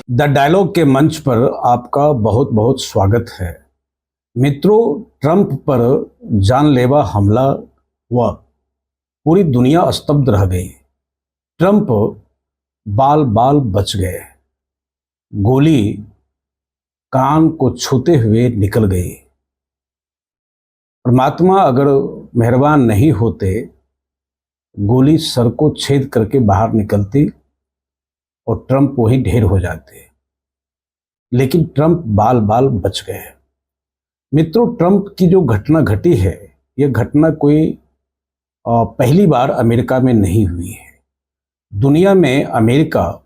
The dialogue के मंच पर आपका बहुत बहुत स्वागत है। मित्रों, ट्रंप पर जानलेवा हमला हुआ, पूरी दुनिया स्तब्ध रह गई। ट्रंप बाल बाल बच गए, गोली कान को छूते हुए निकल गई। परमात्मा अगर मेहरबान नहीं होते, गोली सर को छेद करके बाहर निकलती और ट्रंप वही ढेर हो जाते, लेकिन ट्रंप बाल बाल बच गए। मित्रों, ट्रंप की जो घटना घटी है, यह घटना कोई पहली बार अमेरिका में नहीं हुई है। दुनिया में अमेरिका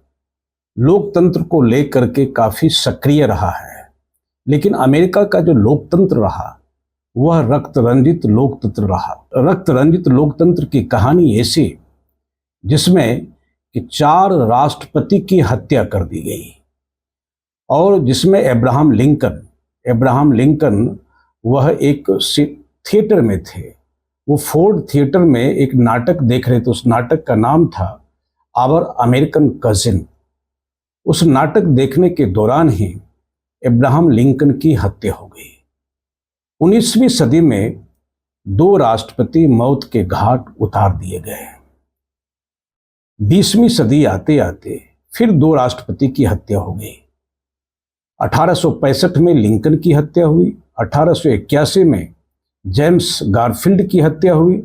लोकतंत्र को लेकर के काफी सक्रिय रहा है, लेकिन अमेरिका का जो लोकतंत्र रहा वह रक्त रंजित लोकतंत्र रहा। रक्त रंजित लोकतंत्र की कहानी ऐसी जिसमें कि 4 राष्ट्रपति की हत्या कर दी गई और जिसमें अब्राहम लिंकन वह एक थिएटर में थे। वो फोर्ड थिएटर में एक नाटक देख रहे थे। उस नाटक का नाम था आवर अमेरिकन कजिन। उस नाटक देखने के दौरान ही अब्राहम लिंकन की हत्या हो गई। 19वीं सदी में 2 राष्ट्रपति मौत के घाट उतार दिए गए। 20वीं सदी आते आते फिर 2 राष्ट्रपति की हत्या हो गई। 1865 में लिंकन की हत्या हुई, 1881 में जेम्स गारफील्ड की हत्या हुई।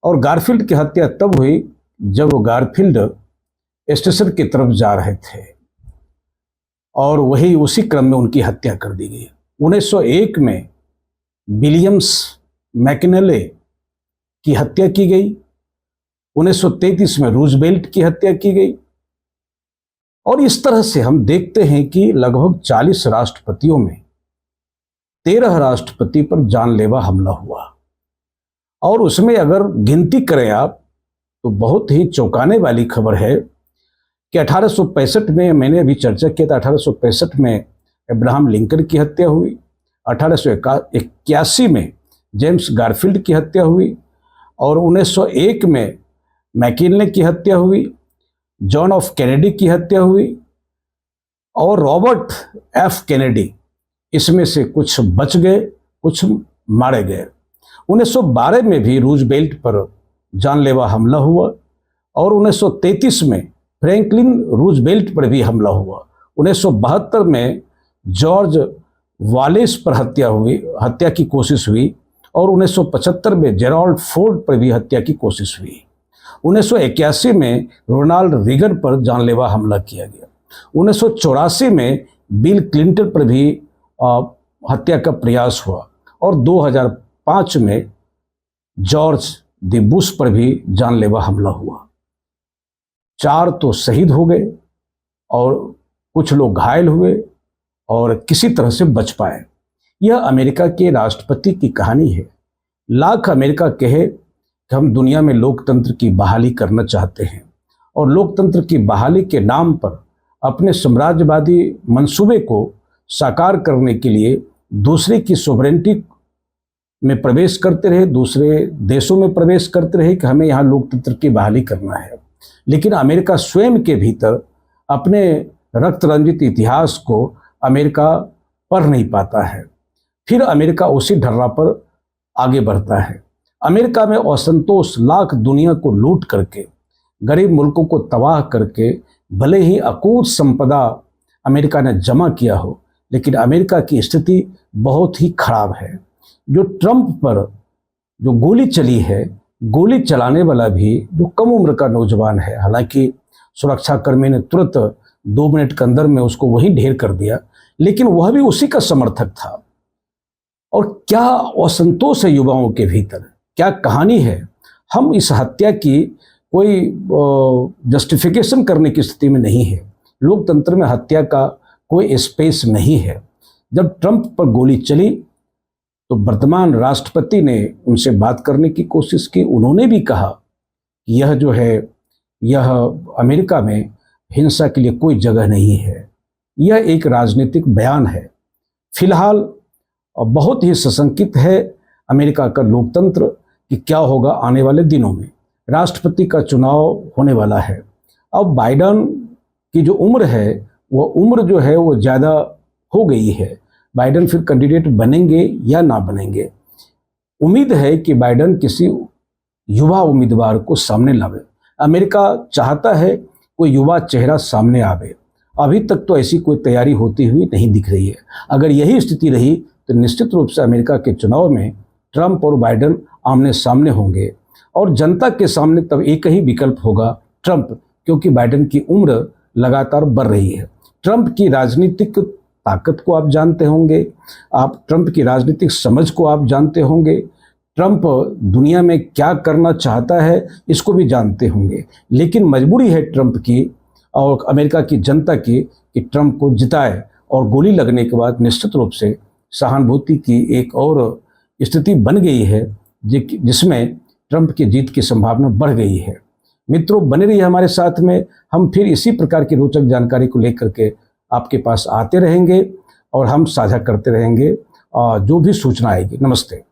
और गारफील्ड की हत्या तब हुई जब गारफील्ड स्टेशन की तरफ जा रहे थे और वही उसी क्रम में उनकी हत्या कर दी गई। 1901 में विलियम्स मैकिनले की हत्या की गई। 1933 में रूजवेल्ट की हत्या की गई। और इस तरह से हम देखते हैं कि लगभग 40 राष्ट्रपतियों में 13 राष्ट्रपति पर जानलेवा हमला हुआ। और उसमें अगर गिनती करें आप तो बहुत ही चौंकाने वाली खबर है कि 1865 में, मैंने अभी चर्चा किया था, 1865 में अब्राहम लिंकन की हत्या हुई, 1881 में जेम्स गारफील्ड की हत्या हुई और 1901 में मैकिनले की हत्या हुई, जॉन एफ कैनेडी की हत्या हुई और रॉबर्ट एफ कैनेडी, इसमें से कुछ बच गए, कुछ मारे गए। 1912 में भी रूजवेल्ट पर जानलेवा हमला हुआ और 1933 में फ्रैंकलिन रूजवेल्ट पर भी हमला हुआ। 1972 में जॉर्ज वालेस पर हत्या की कोशिश हुई और 1975 में जेराल्ड फोर्ड पर भी हत्या की कोशिश हुई। 1981 में रोनाल्ड रीगन पर जानलेवा हमला किया गया। 1984 में बिल क्लिंटन पर भी हत्या का प्रयास हुआ और 2005 में जॉर्ज द बुश पर भी जानलेवा हमला हुआ। 4 तो शहीद हो गए और कुछ लोग घायल हुए और किसी तरह से बच पाए। यह अमेरिका के राष्ट्रपति की कहानी है। लाख अमेरिका कहे कि हम दुनिया में लोकतंत्र की बहाली करना चाहते हैं और लोकतंत्र की बहाली के नाम पर अपने साम्राज्यवादी मंसूबे को साकार करने के लिए दूसरे की सोवरेनिटी में प्रवेश करते रहे, दूसरे देशों में प्रवेश करते रहे कि हमें यहाँ लोकतंत्र की बहाली करना है। लेकिन अमेरिका स्वयं के भीतर अपने रक्त रंजित इतिहास को अमेरिका पढ़ नहीं पाता है। फिर अमेरिका उसी ढर्रा पर आगे बढ़ता है। अमेरिका में असंतोष लाख दुनिया को लूट करके, गरीब मुल्कों को तबाह करके, भले ही अकूत संपदा अमेरिका ने जमा किया हो, लेकिन अमेरिका की स्थिति बहुत ही खराब है। जो ट्रंप पर जो गोली चली है, गोली चलाने वाला भी जो कम उम्र का नौजवान है, हालांकि सुरक्षाकर्मी ने तुरंत 2 मिनट के अंदर में उसको वही ढेर कर दिया, लेकिन वह भी उसी का समर्थक था। और क्या असंतोष है युवाओं के भीतर, क्या कहानी है। हम इस हत्या की कोई जस्टिफिकेशन करने की स्थिति में नहीं है। लोकतंत्र में हत्या का कोई स्पेस नहीं है। जब ट्रंप पर गोली चली तो वर्तमान राष्ट्रपति ने उनसे बात करने की कोशिश की। उन्होंने भी कहा कि यह जो है, यह अमेरिका में हिंसा के लिए कोई जगह नहीं है। यह एक राजनीतिक बयान है। फिलहाल बहुत ही सशंकित है अमेरिका का लोकतंत्र कि क्या होगा आने वाले दिनों में। राष्ट्रपति का चुनाव होने वाला है। अब बाइडेन की जो उम्र है वो उम्र जो है वो ज़्यादा हो गई है। बाइडेन फिर कैंडिडेट बनेंगे या ना बनेंगे। उम्मीद है कि बाइडेन किसी युवा उम्मीदवार को सामने लावे। अमेरिका चाहता है कोई युवा चेहरा सामने आवे। अभी तक तो ऐसी कोई तैयारी होती हुई नहीं दिख रही है। अगर यही स्थिति रही तो निश्चित रूप से अमेरिका के चुनाव में ट्रंप और बाइडेन आमने सामने होंगे और जनता के सामने तब एक ही विकल्प होगा, ट्रंप, क्योंकि बाइडेन की उम्र लगातार बढ़ रही है। ट्रंप की राजनीतिक ताकत को आप जानते होंगे, आप ट्रंप की राजनीतिक समझ को आप जानते होंगे, ट्रंप दुनिया में क्या करना चाहता है इसको भी जानते होंगे। लेकिन मजबूरी है ट्रंप की और अमेरिका की जनता की कि ट्रंप को जिताए और गोली लगने के बाद निश्चित रूप से सहानुभूति की एक और स्थिति बन गई है जिसमें ट्रंप की जीत की संभावना बढ़ गई है। मित्रों, बने रहिए हमारे साथ में। हम फिर इसी प्रकार की रोचक जानकारी को लेकर के आपके पास आते रहेंगे और हम साझा करते रहेंगे जो भी सूचना आएगी। नमस्ते।